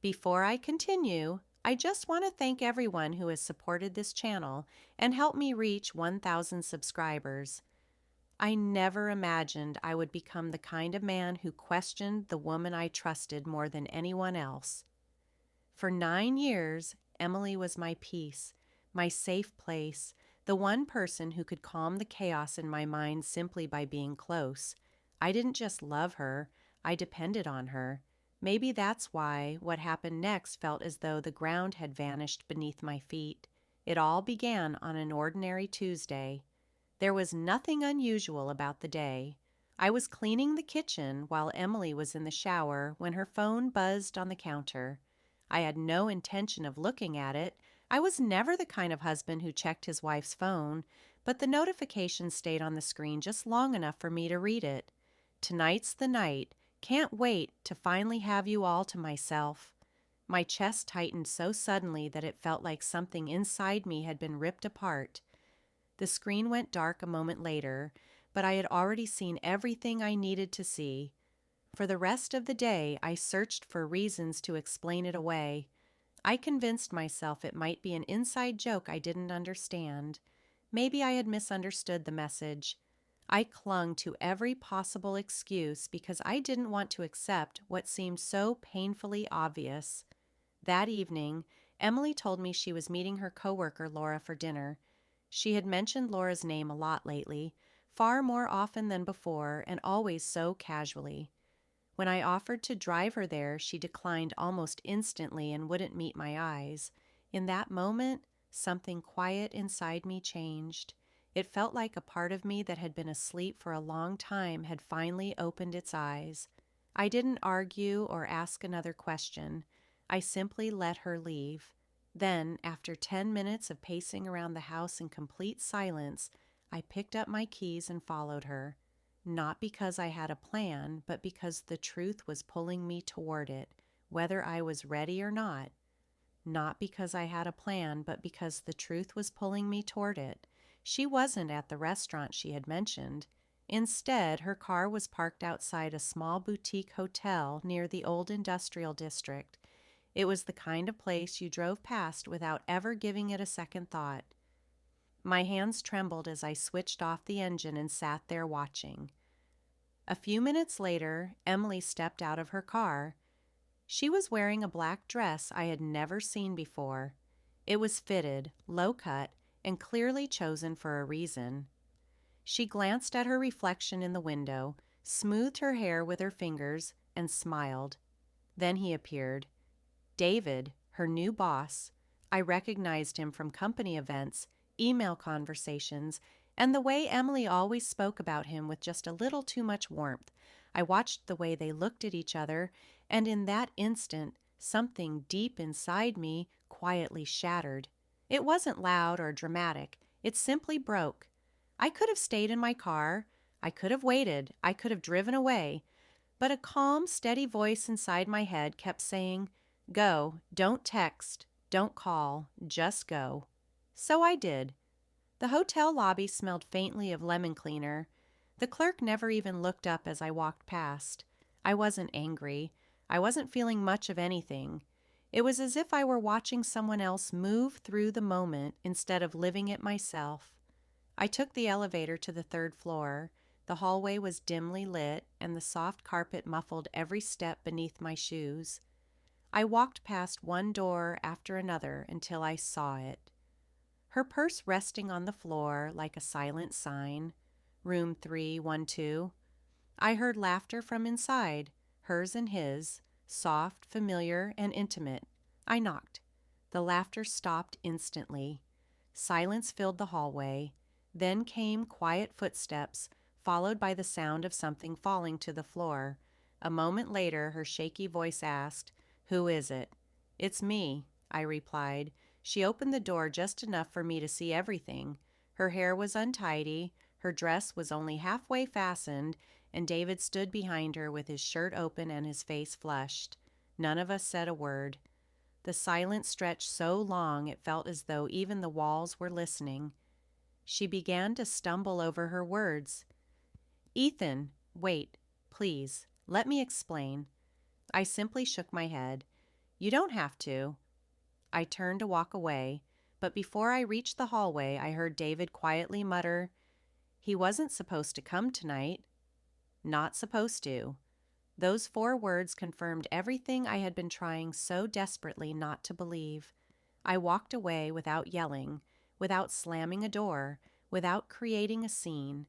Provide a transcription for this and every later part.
Before I continue, I just want to thank everyone who has supported this channel and helped me reach 1,000 subscribers. I never imagined I would become the kind of man who questioned the woman I trusted more than anyone else. For 9 years, Emily was my peace, my safe place, the one person who could calm the chaos in my mind simply by being close. I didn't just love her, I depended on her. Maybe that's why what happened next felt as though the ground had vanished beneath my feet. It all began on an ordinary Tuesday. There was nothing unusual about the day. I was cleaning the kitchen while Emily was in the shower when her phone buzzed on the counter. I had no intention of looking at it. I was never the kind of husband who checked his wife's phone, but the notification stayed on the screen just long enough for me to read it. "Tonight's the night. Can't wait to finally have you all to myself." My chest tightened so suddenly that it felt like something inside me had been ripped apart. The screen went dark a moment later, but I had already seen everything I needed to see. For the rest of the day, I searched for reasons to explain it away. I convinced myself it might be an inside joke I didn't understand. Maybe I had misunderstood the message. I clung to every possible excuse because I didn't want to accept what seemed so painfully obvious. That evening, Emily told me she was meeting her coworker Laura for dinner. She had mentioned Laura's name a lot lately, far more often than before, and always so casually. When I offered to drive her there, she declined almost instantly and wouldn't meet my eyes. In that moment, something quiet inside me changed. It felt like a part of me that had been asleep for a long time had finally opened its eyes. I didn't argue or ask another question. I simply let her leave. Then, after 10 minutes of pacing around the house in complete silence, I picked up my keys and followed her. Not because I had a plan, but because the truth was pulling me toward it, whether I was ready or not. Not because I had a plan, but because the truth was pulling me toward it. She wasn't at the restaurant she had mentioned. Instead, her car was parked outside a small boutique hotel near the old industrial district. It was the kind of place you drove past without ever giving it a second thought. My hands trembled as I switched off the engine and sat there watching. A few minutes later, Emily stepped out of her car. She was wearing a black dress I had never seen before. It was fitted, low-cut, and clearly chosen for a reason. She glanced at her reflection in the window, smoothed her hair with her fingers, and smiled. Then he appeared. David, her new boss. I recognized him from company events, email conversations, and the way Emily always spoke about him with just a little too much warmth. I watched the way they looked at each other, and in that instant, something deep inside me quietly shattered. It wasn't loud or dramatic. It simply broke. I could have stayed in my car. I could have waited. I could have driven away. But a calm, steady voice inside my head kept saying, "Go. Don't text. Don't call. Just go." So I did. The hotel lobby smelled faintly of lemon cleaner. The clerk never even looked up as I walked past. I wasn't angry. I wasn't feeling much of anything. It was as if I were watching someone else move through the moment instead of living it myself. I took the elevator to the 3rd floor. The hallway was dimly lit, and the soft carpet muffled every step beneath my shoes. I walked past one door after another until I saw it. Her purse resting on the floor like a silent sign. Room 312. I heard laughter from inside, hers and his, soft, familiar, and intimate. I knocked. The laughter stopped instantly. Silence filled the hallway. Then came quiet footsteps, followed by the sound of something falling to the floor. A moment later, her shaky voice asked, "Who is it?" "It's me," I replied. She opened the door just enough for me to see everything. Her hair was untidy, her dress was only halfway fastened, and David stood behind her with his shirt open and his face flushed. None of us said a word. The silence stretched so long it felt as though even the walls were listening. She began to stumble over her words. "Ethan, wait, please, let me explain." I simply shook my head. You don't have to. I turned to walk away, but before I reached the hallway, I heard David quietly mutter, "He wasn't supposed to come tonight." Not supposed to. Those 4 words confirmed everything I had been trying so desperately not to believe. I walked away without yelling, without slamming a door, without creating a scene.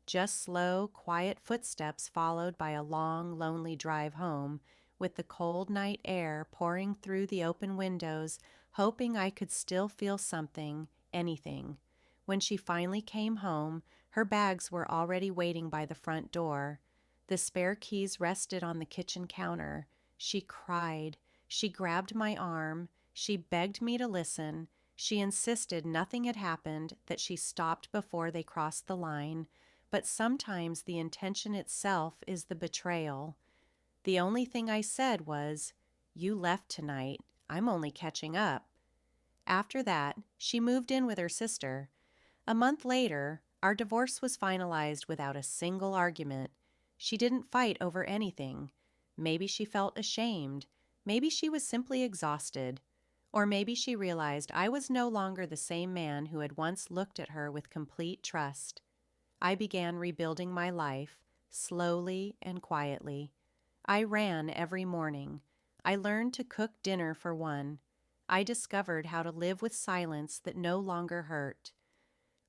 Just slow, quiet footsteps followed by a long, lonely drive home, with the cold night air pouring through the open windows, hoping I could still feel something, anything. When she finally came home, her bags were already waiting by the front door. The spare keys rested on the kitchen counter. She cried. She grabbed my arm. She begged me to listen. She insisted nothing had happened, that she stopped before they crossed the line. But sometimes the intention itself is the betrayal. The only thing I said was, "You left tonight. I'm only catching up." After that, she moved in with her sister. A month later, our divorce was finalized without a single argument. She didn't fight over anything. Maybe she felt ashamed. Maybe she was simply exhausted. Or maybe she realized I was no longer the same man who had once looked at her with complete trust. I began rebuilding my life, slowly and quietly. I ran every morning. I learned to cook dinner for one. I discovered how to live with silence that no longer hurt.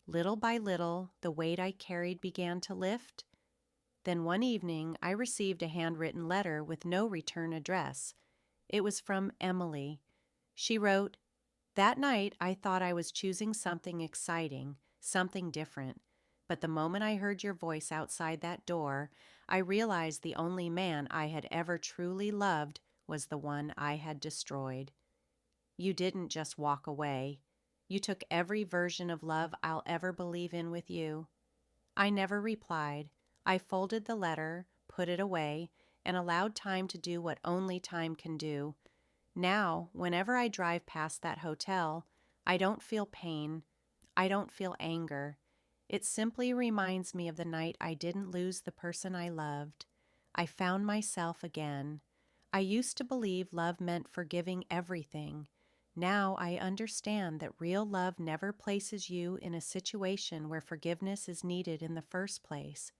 Little by little, the weight I carried began to lift. Then one evening, I received a handwritten letter with no return address. It was from Emily. She wrote, "That night I thought I was choosing something exciting, something different. But the moment I heard your voice outside that door, I realized the only man I had ever truly loved was the one I had destroyed. You didn't just walk away. You took every version of love I'll ever believe in with you." I never replied. I folded the letter, put it away, and allowed time to do what only time can do. Now, whenever I drive past that hotel, I don't feel pain. I don't feel anger. It simply reminds me of the night I didn't lose the person I loved. I found myself again. I used to believe love meant forgiving everything. Now I understand that real love never places you in a situation where forgiveness is needed in the first place.